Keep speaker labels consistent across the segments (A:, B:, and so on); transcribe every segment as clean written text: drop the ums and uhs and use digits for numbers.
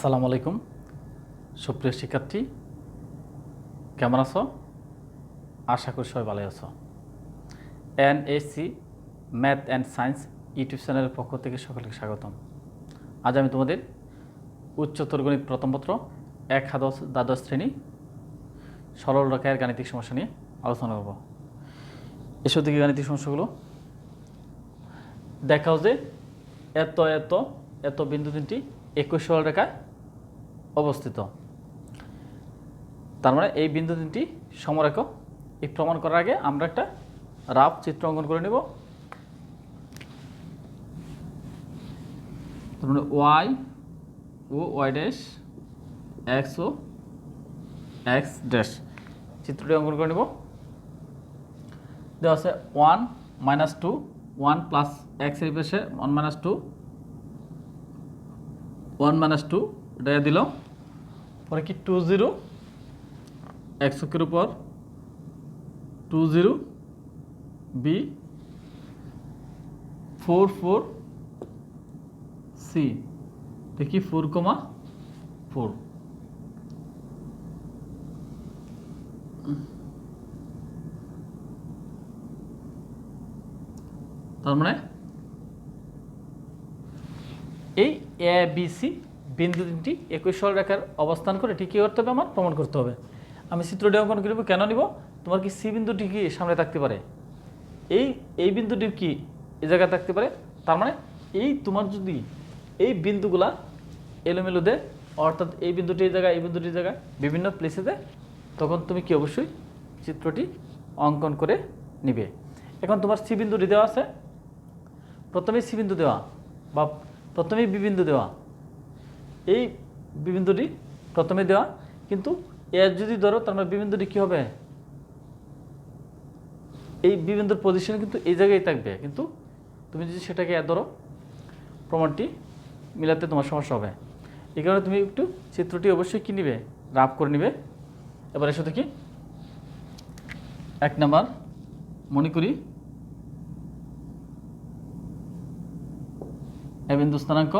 A: আসসালামু আলাইকুম সুপ্রিয় শিক্ষার্থী, কেমন আছো? আশা করি সবাই ভালো আছো। NSC math and science YouTube চ্যানেলের পক্ষ থেকে সকলকে স্বাগতম। আজ আমি তোমাদের উচ্চতর গণিত প্রথম পত্র একাদশ দ্বাদশ শ্রেণী সরল রেখার গাণিতিক সমস্যা নিয়ে আলোচনা করব। এসব দিকে গাণিতিক সমস্যাগুলো দেখাও যে এত এত এত বিন্দু তিনটি একই সরল রেখায় অবস্থিত। তার মানে এই বিন্দু তিনটি সমরেখ। এই প্রমাণ করার আগে আমরা একটা রাফ চিত্র অঙ্কন করে নেব। তার মানে ওয়াই ও ওয়াই ড্যাশ এক্স ও এক্স ড্যাশ চিত্রটি অঙ্কন করে নেব। দেওয়া আছে 1 - 2 1 প্লাস এক্স এর পাশে 1 - 2 1 - 2 এটা দিল। পরে কি 20 এক্স অক্ষের উপর 20 বি 44 সি দেখি 4,4 তার মানে এই এ বি সি বিন্দু তিনটি একই সরলরেখার অবস্থান করে ঠিক কী করতে হবে? আমার প্রমাণ করতে হবে। আমি চিত্রটি অঙ্কন করব। কেন নিব? তোমার কি সি বিন্দুটি কি সামনে থাকতে পারে, এই বিন্দুটি কি এই জায়গায় থাকতে পারে। তার মানে এই তোমার যদি এই বিন্দুগুলা এলোমেলো দেয়, অর্থাৎ এই বিন্দুটি এই জায়গায় এই বিন্দুটি এই জায়গায় বিভিন্ন প্লেসে দেয়, তখন তুমি কি অবশ্যই চিত্রটি অঙ্কন করে নিবে। এখন তোমার সি বিন্দুটি দেওয়া আছে, প্রথমেই সি বিন্দু দেওয়া বা প্রথমেই বি বিন্দু দেওয়া, এই বি বিন্দুটি প্রথমে দেওয়া, কিন্তু এর যদি ধরো তার মানে বি বিন্দুটি কী হবে? এই বি বিন্দুর পজিশন কিন্তু এই জায়গায় থাকবে, কিন্তু তুমি যদি সেটাকে ধরো প্রমাণটি মিলাতে তোমার সমস্যা হবে। এই কারণে তুমি একটু চিত্রটি অবশ্যই কী নিবে? রাফ করে নিবে। এবার এসো দেখি 1 নাম্বার মনে করি এ বিন্দু স্থানাঙ্ক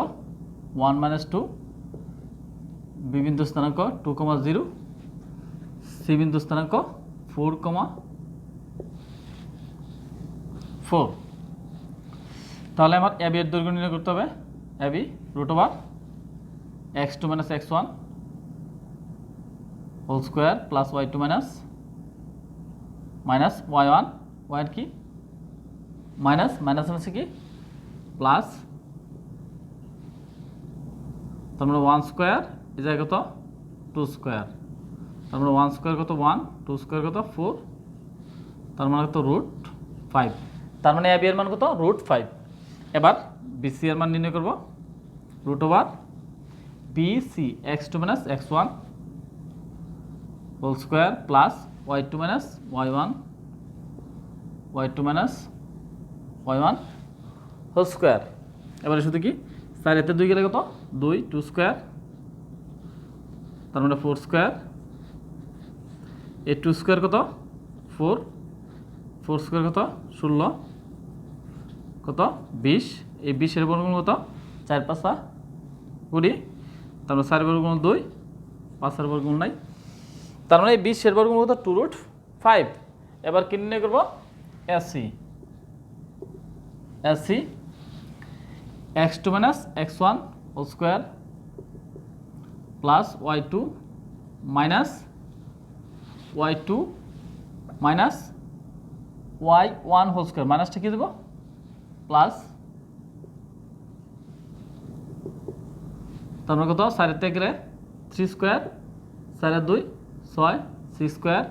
A: 1 - 2 বি বিন্দু স্থানাঙ্ক 2,0 সি বিন্দু স্থানাঙ্ক 4,4। তাহলে আমার এবি এর দৈর্ঘ্য নির্ণয় করতে হবে। AB √(x2 - x1) whole square plus y2 minus y1 y কি মাইনাস আছে কি প্লাস, তার মানে 1 স্কোয়ার এই জায়গায় কত 2 স্কোয়ার, তার মানে 1 স্কোয়ার কত 1, 2 স্কোয়ার কত 4, তার মানে কত √5। তার মানে এবি এর মান কত √5। এবার বিসি এর মান নির্ণয় করব। √BC x2 - x1 whole square plus y2 - y1 y1 whole square. এবারে শুধু কি 4 এতে 2 গেলে কত 2 স্কোয়ার, তার মানে 4 স্কোয়ার। এই 2 স্কোয়ার কত 4 স্কোয়ার কত 16 কত 20। এই 20 এর বর্গমূল কত 4 × 5 = 20, তার মানে 4 এর বর্গমূল 2, 5 এর বর্গমূল নাই, তার মানে 20 এর বর্গমূল কত 2√5। এবার কি নির্ণয় করব? AC x2 - x1 whole square plus y2 minus y1 whole square, মাইনাসটা কি দেবো প্লাস, তারপরে কত 4 এর থেকে গেলে 3 স্কোয়ার, 4 আর 2 6, 6 স্কোয়ার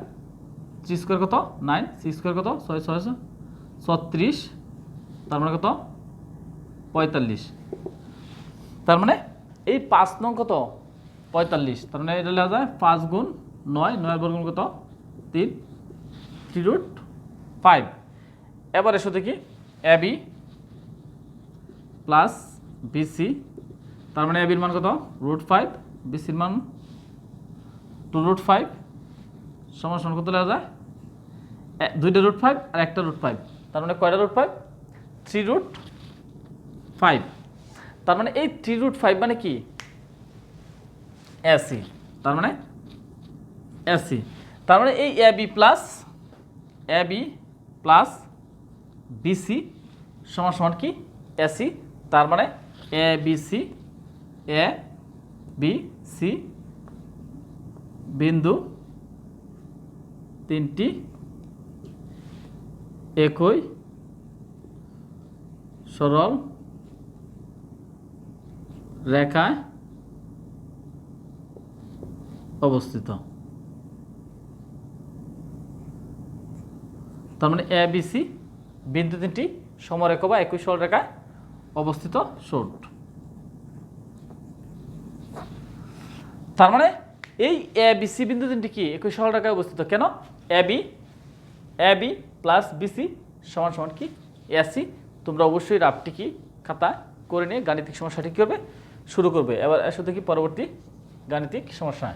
A: 3 স্কোয়ার কত 9, 6 স্কোয়ার কত 6 6 36, তার মানে কত 45। তার মানে এই 5 নং কত 45, তার মানে এটা লেখা যায় 5 × 9, 9 এর বর্গমূল কত 3, 3√5। এবার এসো দেখি এবি প্লাস বিসি, তার মানে এবির মান কত √5, বিসির মান 2√5 সমান কত লেখা যায় 2টা √5 আর একটা √5, তার মানে কয়টা √5 3√5। তার মানে এই 3√5 মানে কি এসি, তার মানে এসি, তার মানে এই এ বি প্লাস বিসি সমান সমান কি এসি, তার মানে এ বি সি বিন্দু তিনটি একই সরল রেখায় অবস্থিত। তার মানে এ বি সি বিন্দু তিনটি সমরেখা বা একই সরল রেখায় অবস্থিত শোট। তার মানে এই এ বি সি বিন্দু তিনটি কি একই সরল রেখায় অবস্থিত, কেন? এ বি প্লাস বিসি সমান সমান কি এসি। তোমরা অবশ্যই রাফটি কি খাতা করে নিয়ে গাণিতিক সমস্যাটি কী করবে, শুরু করবে। এবার এসো দেখি পরবর্তী গাণিতিক সমস্যা।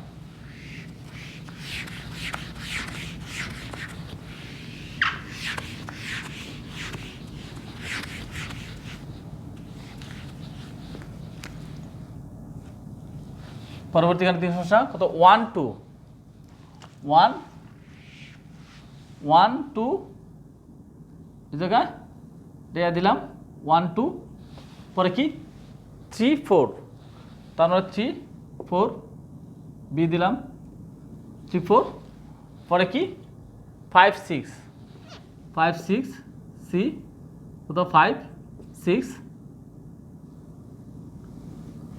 A: পরবর্তী গাণিতিক সমস্যা কত? 1 2 এই জায়গায় দেয়া দিলাম 1 2, পরে কি 3 4, তার মানে 3 4 বি দিলাম 3 4, পরে কি 5 6 সি কত 5 6,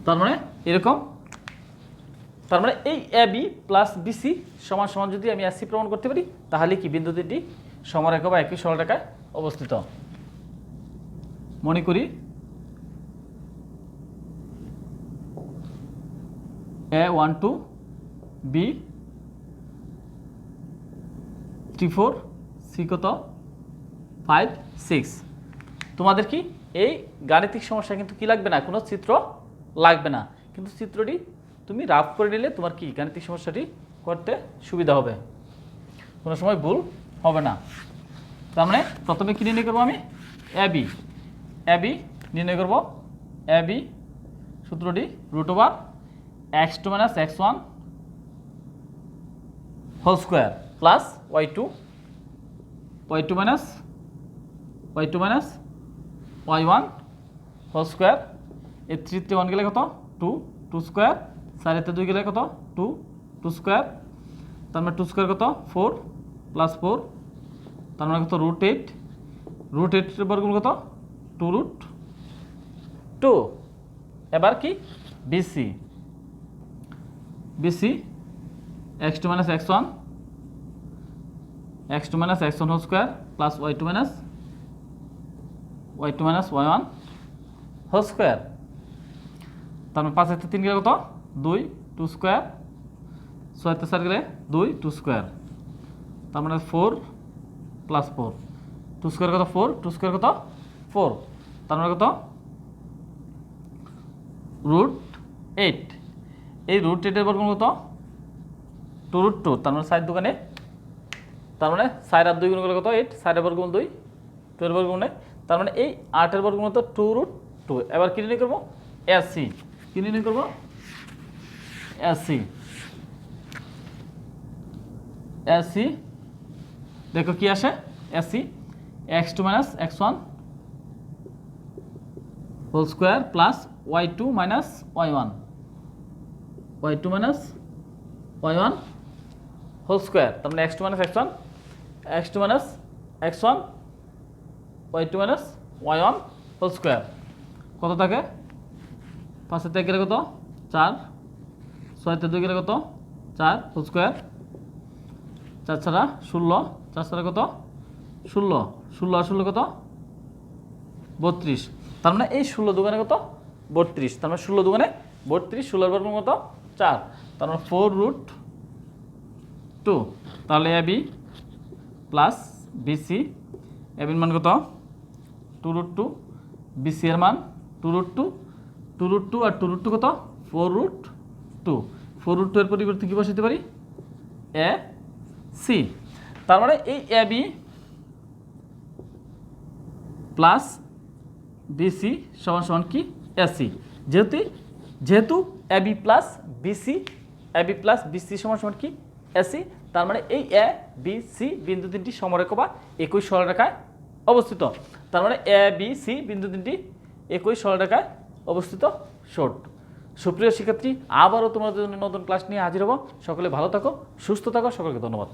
A: তার মানে এরকম। তার মানে এই এ বি প্লাস বিসি সমান সমান যদি আমি এসি প্রমাণ করতে পারি, তাহলে কি বিন্দু তিনটি সমরেখা বা একই সরল রেখায় অবস্থিত। মনে করি এ 1 2 বি 3 4 সি কত 5 6। তোমাদের কি এই গাণিতিক সমস্যা কিন্তু কি লাগবে না, কোনো চিত্র লাগবে না, কিন্তু চিত্রটি তুমি রাফ করে নিলে তোমার কি গাণিতিক সমস্যাটি করতে সুবিধা হবে, কোনো সময় ভুল হবে না। তার মানে প্রথমে কি নির্ণয় করবো আমি? এ বি নির্ণয় করবো। এ বি সূত্রটি √(x2 - x1) whole square plus y2 y1 whole square. এই 3 তে 1 গেলে কত 2 স্কোয়ার, 4 তে 2 গেলে কত 2 স্কোয়ার, তার মানে 2 স্কোয়ার কত 4 প্লাস 4, তার মানে কত √8 এর বর্গমূল কত 2√2। এবার কি BC x2 - x1 whole square plus y2 - y1 whole square, তার মানে 5 তে 3 গেলে কত 2 স্কোয়ার, 6 তে 4 গেলে 2 স্কোয়ার, তার মানে 4 প্লাস 4, 2 স্কোয়ার কত 4, 2 স্কোয়ার কত 4, তার মানে কত √8। এই √8 এর বর্গমূল কত 2√2, তার মানে 4 দোকানে, তার মানে 4 আর 2 গুণ করলে কত 8, 4 এর বর্গমূল 2, 2 এর বর্গমূল 9, তার মানে এই 8 এর বর্গমূল কত 2√2। এবার কি নির্ণয় করবো? এসি। কি নির্ণয় করবো? এসি দেখো কি আসে, AC x2 - x1 whole square plus y2 - y1 whole square, তার মানে x2 - x1 y2 - y1 whole square কত থাকে 5 তে 1 গেলে কত 4, 6 তে 2 গেলে কত 4 হোল স্কোয়ার, 4 ছাড়া 16, 4 ছাড়া কত 16 আর 16 কত 32, তার মানে এই 16 দোকানে কত 32, তার মানে 16 দোকানে 32, 16 এর বর্গমূল কত 4, তার মানে 4√2। তাহলে এ বি প্লাস বিসি, এ বির মান কত 2√2, বিসি এর মান 2√2 আর 2√2 কত 4√2 এর পরিবর্তে কি বসাতে পারি এ সি। তার মানে এই এ বি প্লাস বিসি সমান সমান কি এসি। যেহেতু A B plus BC A B plus B C সমান সমান কি এসি, তার মানে এই এ বি সি বিন্দু তিনটি সমরেখা বা একই সরলরেখায় অবস্থিত। তার মানে এ বি সি বিন্দু তিনটি একই সরলরেখায় অবস্থিত। শর্ট। সুপ্রিয় শিক্ষার্থী, আবারও তোমাদের জন্য নতুন ক্লাস নিয়ে হাজির হব। সকলে ভালো থাকো, সুস্থ থাকো, সকলকে ধন্যবাদ।